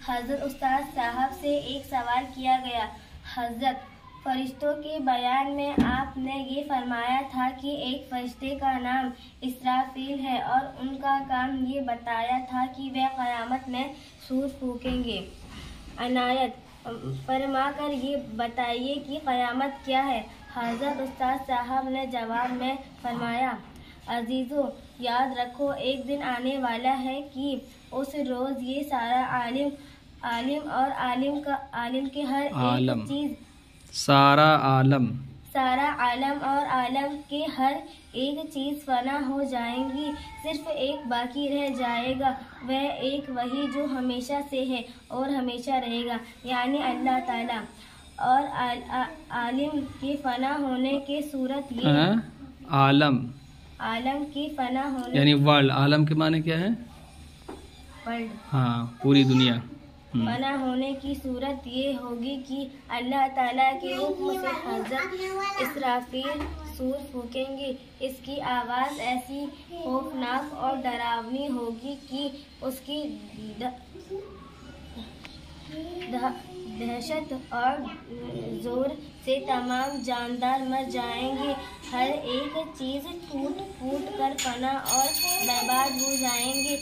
حضرت استاد صاحب سے ایک سوال کیا گیا۔ حضرت، فرشتوں کے بیان میں آپ نے یہ فرمایا تھا کہ ایک فرشتے کا نام اسرافیل ہے اور ان کا کام یہ بتایا تھا کہ وہ قیامت میں سور پھونکیں گے۔ عنایت فرما کر یہ بتائیے کہ قیامت کیا ہے؟ حضرت استاد صاحب نے جواب میں فرمایا، عزیزو، یاد رکھو ایک دن آنے والا ہے کہ اس روز یہ سارا عالم اور عالم کے ہر ایک چیز سارا عالم اور عالم کے ہر ایک چیز فنا ہو جائیں گی، صرف ایک باقی رہ جائے گا، وہ ایک وہی جو ہمیشہ سے ہے اور ہمیشہ رہے گا، یعنی اللہ تعالی۔ اور عالم کے فنا ہونے کی صورت یہ عالم کی فنا ہونے یعنی ورلڈ، عالم کے معنی کیا ہے؟ ورلڈ، ہاں، پوری دنیا۔ فنا ہونے کی صورت یہ ہوگی کہ اللہ تعالیٰ کے حکم سے حضرت اسرافیل سور پھونکیں گے۔ اس کی آواز ایسی خوفناک اور ڈراؤنی ہوگی کہ اس کی دہشت اور زور سے تمام جاندار مر جائیں گے، ہر ایک چیز ٹوٹ پھوٹ کر فنا اور برباد ہو جائیں گے۔